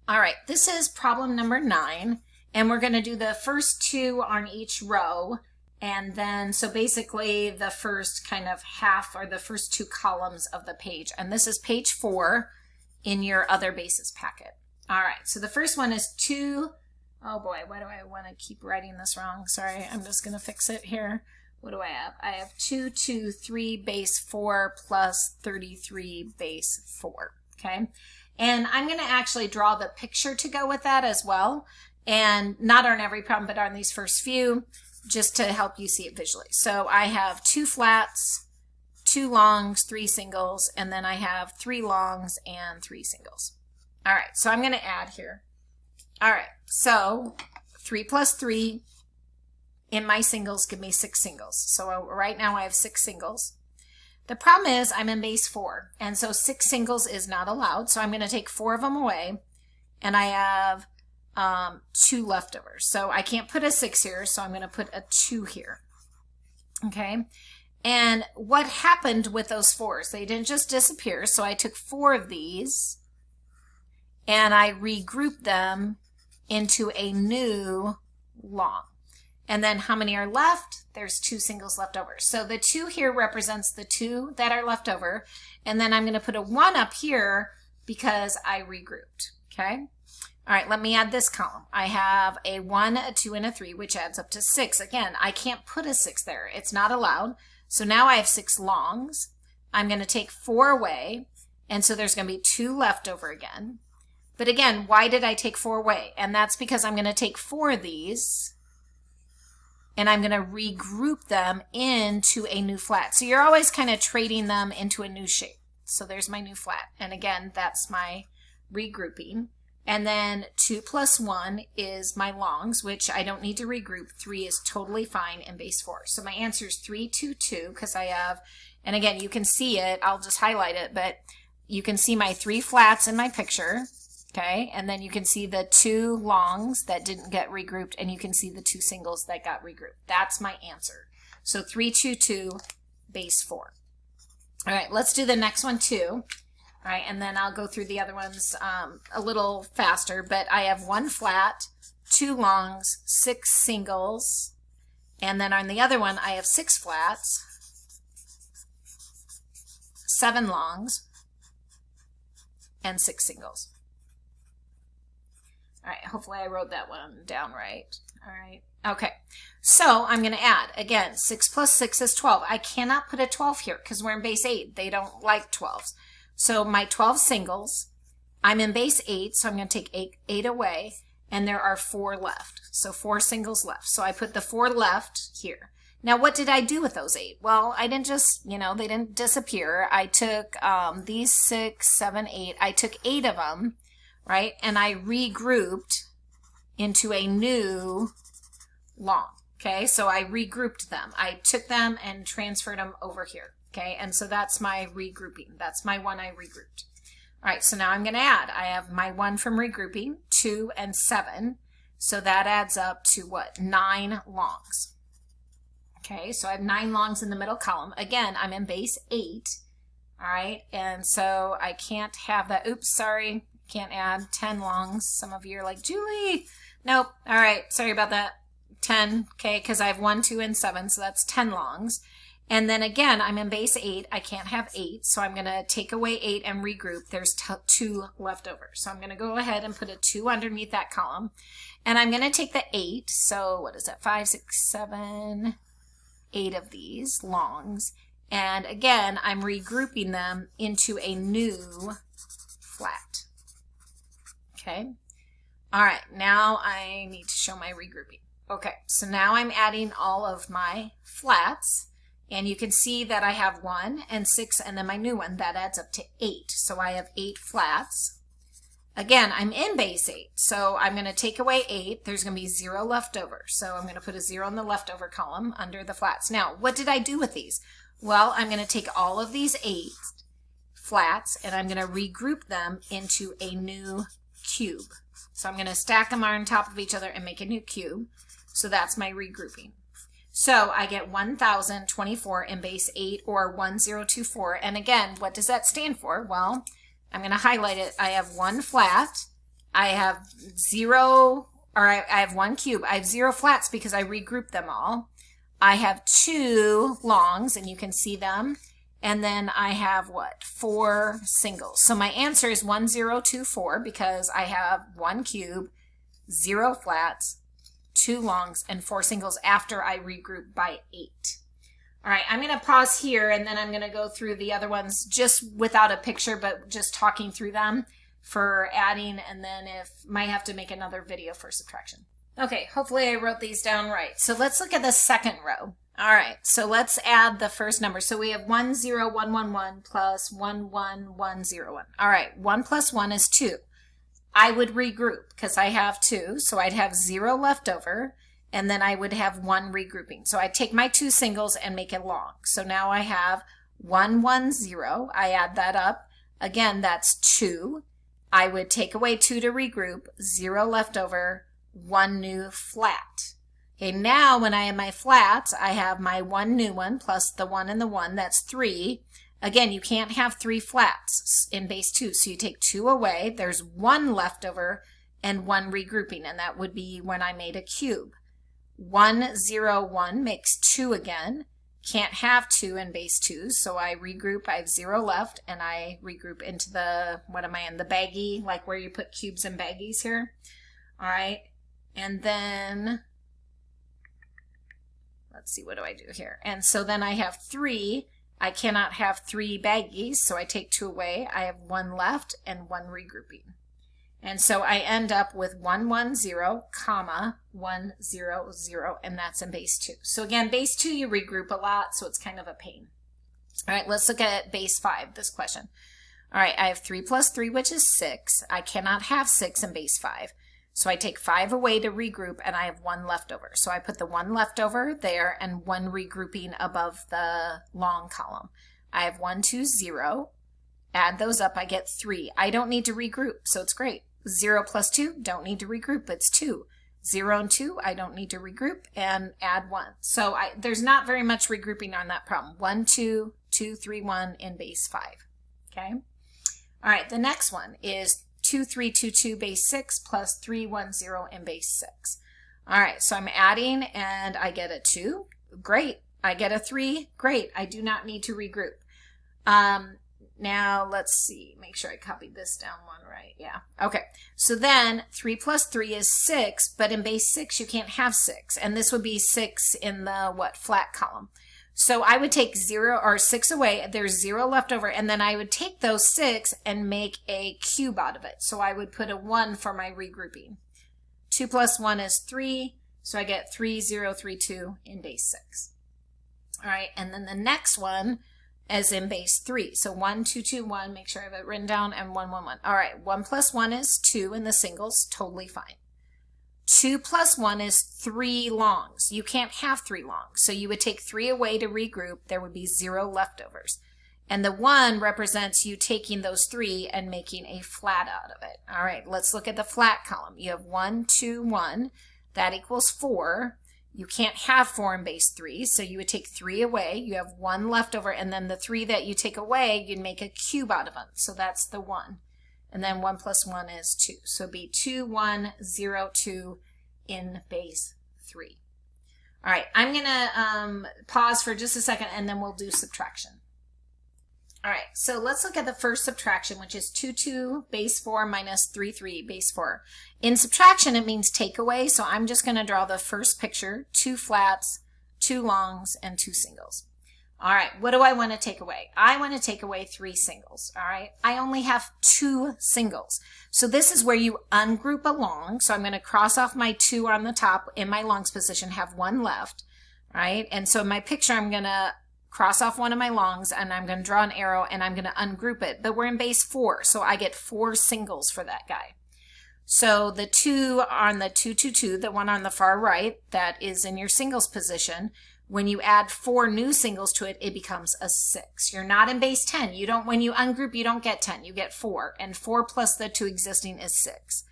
All right, this is problem number 9, and we're going to do the first two on each row, and then so basically the first kind of half or the first two columns of the page. And this is page 4 in your other basis packet. All right, so the first one is 2. Oh boy, why do I want to keep writing this wrong? Sorry, I'm just going to fix it here. What do I have? I have 2, 2, 3 base 4 plus 33 base 4, okay? And I'm going to actually draw the picture to go with that as well. And not on every problem, but on these first few, just to help you see it visually. So I have 2 flats, 2 longs, 3 singles, and then I have 3 longs and 3 singles. All right, so I'm going to add here. All right, so 3 plus 3 in my singles give me 6 singles. So right now I have 6 singles. The problem is I'm in base 4, and so 6 singles is not allowed. So I'm going to take 4 of them away, and I have 2 leftovers. So I can't put a 6 here, so I'm going to put a 2 here. Okay, and what happened with those 4s? They didn't just disappear. So I took 4 of these, and I regrouped them into a new long. And then how many are left? There's 2 singles left over. So the 2 here represents the 2 that are left over. And then I'm going to put a 1 up here because I regrouped. Okay. All right, let me add this column. I have a 1, a 2, and a 3, which adds up to 6. Again, I can't put a 6 there. It's not allowed. So now I have 6 longs. I'm going to take 4 away. And so there's going to be 2 left over again. But again, why did I take 4 away? And that's because I'm going to take 4 of these, and I'm going to regroup them into a new flat. So you're always kind of trading them into a new shape. So there's my new flat. And again, that's my regrouping. And then 2 plus 1 is my longs, which I don't need to regroup. 3 is totally fine in base 4. So my answer is 3, 2, 2, because I have, and again, you can see it. I'll just highlight it, but you can see my 3 flats in my picture. Okay, and then you can see the 2 longs that didn't get regrouped, and you can see the 2 singles that got regrouped. That's my answer. So 3, 2, 2, base 4. All right, let's do the next one too. All right, and then I'll go through the other ones a little faster, but I have 1 flat, 2 longs, 6 singles, and then on the other one I have 6 flats, 7 longs, and 6 singles. All right, hopefully I wrote that one down right. All right, okay. So I'm going to add, again, 6 plus 6 is 12. I cannot put a 12 here because we're in base 8. They don't like 12s. So my 12 singles, I'm in base 8, so I'm going to take 8 away, and there are 4 left. So 4 singles left. So I put the 4 left here. Now, what did I do with those 8? Well, I didn't just, they didn't disappear. I took these 6, 7, 8. I took 8 of them. Right? And I regrouped into a new long. Okay? So I regrouped them. I took them and transferred them over here. Okay? And so that's my regrouping. That's my one I regrouped. All right, so now I'm going to add. I have my 1 from regrouping, 2 and 7. So that adds up to what? 9 longs. Okay, so I have 9 longs in the middle column. Again, I'm in base 8. All right, and so I can't have that. Oops, sorry. Can't add 10 longs. Some of you are like, Julie, nope. All right, sorry about that. 10, okay, because I have 1, 2, and 7, so that's 10 longs. And then again, I'm in base 8. I can't have 8, so I'm going to take away 8 and regroup. There's 2 left over. So I'm going to go ahead and put a 2 underneath that column. And I'm going to take the 8. So what is that? 5, 6, 7, 8 of these longs. And again, I'm regrouping them into a new flat. Okay. All right. Now I need to show my regrouping. Okay. So now I'm adding all of my flats, and you can see that I have 1 and 6, and then my new one that adds up to 8. So I have 8 flats. Again, I'm in base 8. So I'm going to take away 8. There's going to be 0 left over. So I'm going to put a 0 in the leftover column under the flats. Now, what did I do with these? Well, I'm going to take all of these 8 flats, and I'm going to regroup them into a new cube. So I'm going to stack them on top of each other and make a new cube. So that's my regrouping. So I get 1024 in base 8, or 1024. And again, what does that stand for? Well, I'm going to highlight it. I have 1 flat, I have zero, or I have one cube. I have zero flats because I regrouped them all. I have two longs, and you can see them. And then I have what? 4 singles. So my answer is 1024 because I have one cube, 0 flats, 2 longs, and 4 singles after I regroup by 8. All right, I'm going to pause here, and then I'm going to go through the other ones just without a picture, but just talking through them for adding, and then might have to make another video for subtraction. Okay, hopefully I wrote these down right. So let's look at the second row. All right, so let's add the first number. So we have 10111 plus 11101. All right, 1 plus 1 is 2. I would regroup because I have 2, so I'd have 0 left over, and then I would have 1 regrouping. So I take my 2 singles and make it long. So now I have 110. I add that up. Again, that's 2. I would take away 2 to regroup, 0 left over, 1 new flat. Okay, now when I have my flats, I have my 1 new one plus the 1 and the 1, that's 3. Again, you can't have 3 flats in base 2, so you take 2 away, there's 1 left over and 1 regrouping, and that would be when I made a cube. 101 makes 2 again. Can't have 2 in base 2, so I regroup. I have 0 left, and I regroup into the, what am I in, the baggie, like where you put cubes in baggies here. All right, and then let's see, what do I do here? And so then I have 3. I cannot have 3 baggies, so I take 2 away. I have 1 left and 1 regrouping. And so I end up with 110, comma, 100, and that's in base 2. So again, base 2 you regroup a lot, so it's kind of a pain. All right, let's look at base 5, this question. All right, I have 3 plus 3, which is 6. I cannot have 6 in base 5. So I take 5 away to regroup, and I have 1 left over. So I put the 1 left over there and 1 regrouping above the long column. I have 1, 2, 0. Add those up, I get 3. I don't need to regroup, so it's great. 0 plus 2, don't need to regroup, it's 2. 0 and 2, I don't need to regroup, and add 1. So there's not very much regrouping on that problem. 1, 2, 2, 3, 1 in base 5. Okay? All right, the next one is 2322 base 6 plus 310 in base 6. All right, so I'm adding and I get a 2. Great. I get a 3. Great. I do not need to regroup. Now let's see, make sure I copied this down one right. Yeah. Okay. So then 3 plus 3 is 6, but in base 6 you can't have 6. And this would be 6 in the flat column. So I would take 0 or 6 away. There's 0 left over, and then I would take those 6 and make a cube out of it. So I would put a 1 for my regrouping. 2 plus 1 is 3, so I get 3032 in base 6. All right, and then the next one is in base 3. So 1, 2, 2, 1, make sure I have it written down, and 1, 1, 1. All right, 1 plus 1 is 2 in the singles, totally fine. 2 plus 1 is 3 longs. You can't have 3 longs. So you would take 3 away to regroup. There would be 0 leftovers. And the 1 represents you taking those 3 and making a flat out of it. All right, let's look at the flat column. You have 1, 2, 1. That equals 4. You can't have 4 in base 3, so you would take 3 away. You have 1 left over, and then the 3 that you take away, you'd make a cube out of them. So that's the 1. And then 1 plus 1 is 2. So it'd be 2, 1, 0, 2 in base 3. All right, I'm going to pause for just a second, and then we'll do subtraction. All right, so let's look at the first subtraction, which is 2, 2 base 4 minus 3, 3 base 4. In subtraction, it means take away, so I'm just going to draw the first picture, 2 flats, 2 longs, and 2 singles. All right, what do I want to take away? I want to take away 3 singles, all right? I only have 2 singles. So this is where you ungroup a long. So I'm going to cross off my 2 on the top in my longs position, have 1 left, right? And so in my picture, I'm going to cross off one of my longs, and I'm going to draw an arrow, and I'm going to ungroup it. But we're in base 4, so I get 4 singles for that guy. So the 2 on the 2, 2, 2, the one on the far right, that is in your singles position. When you add 4 new singles to it, it becomes a 6. You're not in base 10. You don't, when you ungroup, you don't get 10. You get 4. And 4 plus the 2 existing is 6.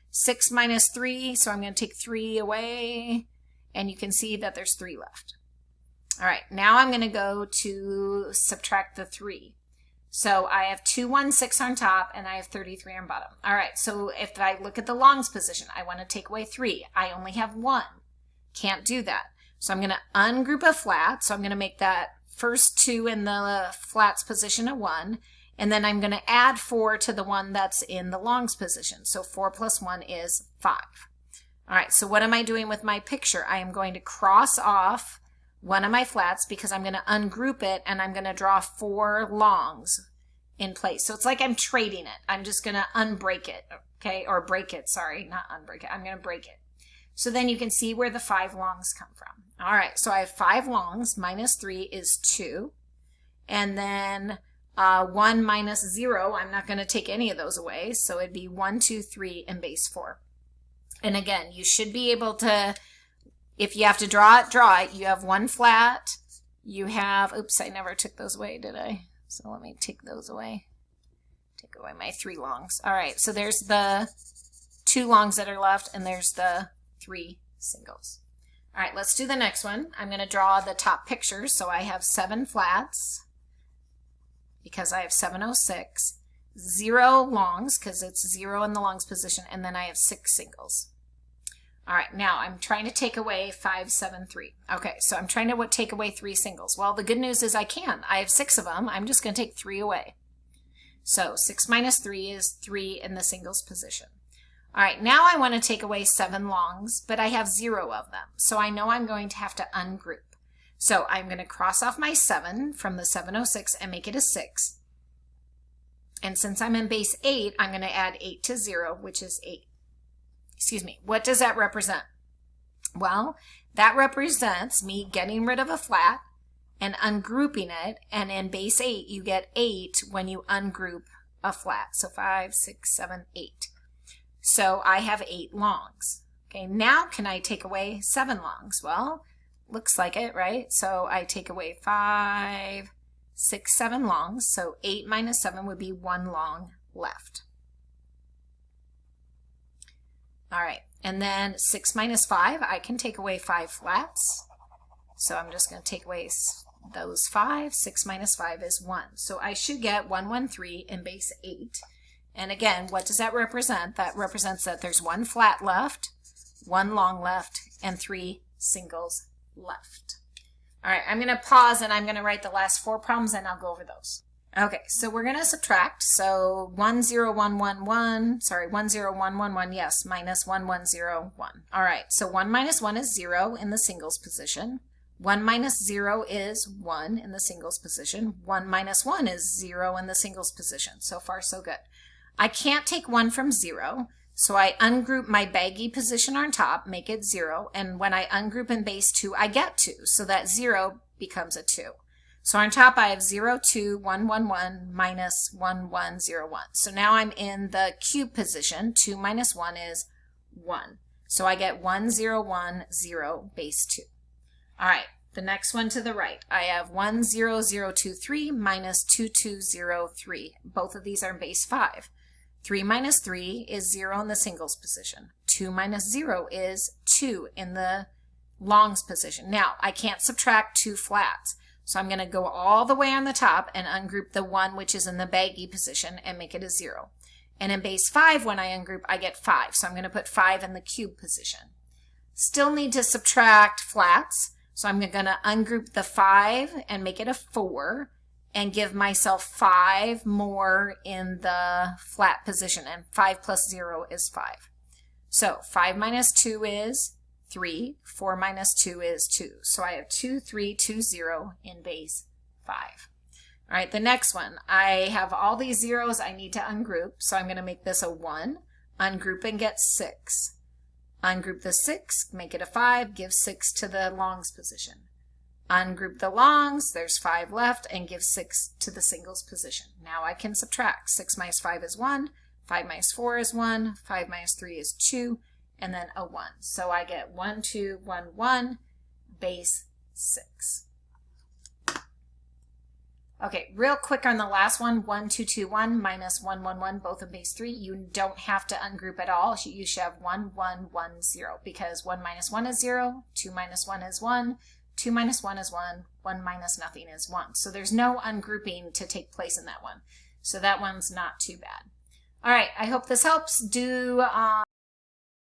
6 minus 3, so I'm going to take 3 away. And you can see that there's 3 left. All right, now I'm going to go to subtract the 3. So I have 216 on top and I have 33 on bottom. All right, so if I look at the longs position, I want to take away 3. I only have 1. Can't do that. So I'm going to ungroup a flat. So I'm going to make that first 2 in the flats position a 1. And then I'm going to add 4 to the one that's in the longs position. So 4 plus 1 is 5. All right, so what am I doing with my picture? I am going to cross off one of my flats because I'm going to ungroup it and I'm going to draw 4 longs in place. So it's like I'm trading it. I'm just going to unbreak it, okay? Or break it, sorry, not unbreak it. I'm going to break it. So then you can see where the 5 longs come from. All right, so I have 5 longs minus 3 is 2. And then 1 minus 0, I'm not going to take any of those away. So it'd be 1, 2, 3 and base 4. And again, you should be able to, if you have to draw it, draw it. You have 1 flat. You have, oops, I never took those away, did I? So let me take those away. Take away my 3 longs. All right, so there's the 2 longs that are left, and there's the 3 singles. All right, let's do the next one. I'm going to draw the top picture. So I have 7 flats because I have 706. 0 longs because it's 0 in the longs position, and then I have 6 singles. All right, now I'm trying to take away 5, 7, 3. Okay, so I'm trying to take away 3 singles. Well, the good news is I can. I have 6 of them. I'm just going to take 3 away. So 6 minus 3 is 3 in the singles position. All right, now I want to take away 7 longs, but I have 0 of them. So I know I'm going to have to ungroup. So I'm going to cross off my 7 from the 706 and make it a 6. And since I'm in base 8, I'm going to add 8 to 0, which is 8. Excuse me, what does that represent? Well, that represents me getting rid of a flat and ungrouping it, and in base 8, you get 8 when you ungroup a flat. So 5, 6, 7, 8. So I have 8 longs. Okay, now can I take away 7 longs? Well, looks like it, right? So I take away 5, 6, 7 longs. So 8 minus 7 would be 1 long left. All right, and then 6 minus 5, I can take away 5 flats. So I'm just going to take away those 5. 6 minus 5 is 1. So I should get 1, 1, 3 in base 8. And again, what does that represent? That represents that there's 1 flat left, 1 long left, and 3 singles left. All right, I'm going to pause and I'm going to write the last 4 problems and I'll go over those. Okay, so we're going to subtract. So 1, 0, 1, 1, 1, sorry, 1, 0, 1, 1, 1, yes, minus 1, 1, 0, 1. All right, so 1 minus 1 is 0 in the singles position. 1 minus 0 is 1 in the singles position. 1 minus 1 is 0 in the singles position. So far, so good. I can't take 1 from 0, so I ungroup my baggy position on top, make it 0, and when I ungroup in base 2, I get 2, so that 0 becomes a 2. So on top I have 0, 2, 1, 1, 1, minus 1, 1, 0, 1. So now I'm in the cube position. 2 minus 1 is 1. So I get 1, 0, 1, 0, base 2. All right, the next one to the right. I have 1, 0, 0, 2, 3, minus 2, 2, 0, 3. Both of these are in base 5. 3 minus 3 is 0 in the singles position. 2 minus 0 is 2 in the longs position. Now, I can't subtract 2 flats. So I'm going to go all the way on the top and ungroup the 1 which is in the baggy position and make it a 0. And in base 5, when I ungroup, I get 5. So I'm going to put 5 in the cube position. Still need to subtract flats. So I'm going to ungroup the 5 and make it a 4 and give myself 5 more in the flat position. And 5 plus 0 is 5. So 5 minus 2 is 3. 4 minus 2 is 2. So I have 2, 3, 2, 0 in base 5. All right, the next one. I have all these zeros I need to ungroup. So I'm going to make this a 1. Ungroup and get 6. Ungroup the 6, make it a 5, give 6 to the longs position. Ungroup the longs, there's 5 left, and give 6 to the singles position. Now I can subtract. 6 minus 5 is 1. 5 minus 4 is 1. 5 minus 3 is 2. And then a 1. So I get 1, 2, 1, 1, base 6. Okay, real quick on the last one, 1, 2, 2, 1, minus 1, 1, 1, both in base 3. You don't have to ungroup at all. You should have 1, 1, 1, 0, because 1 minus 1 is 0, 2 minus 1 is 1, 2 minus 1 is 1, 1 minus nothing is 1. So there's no ungrouping to take place in that one. So that one's not too bad. All right, I hope this helps. Do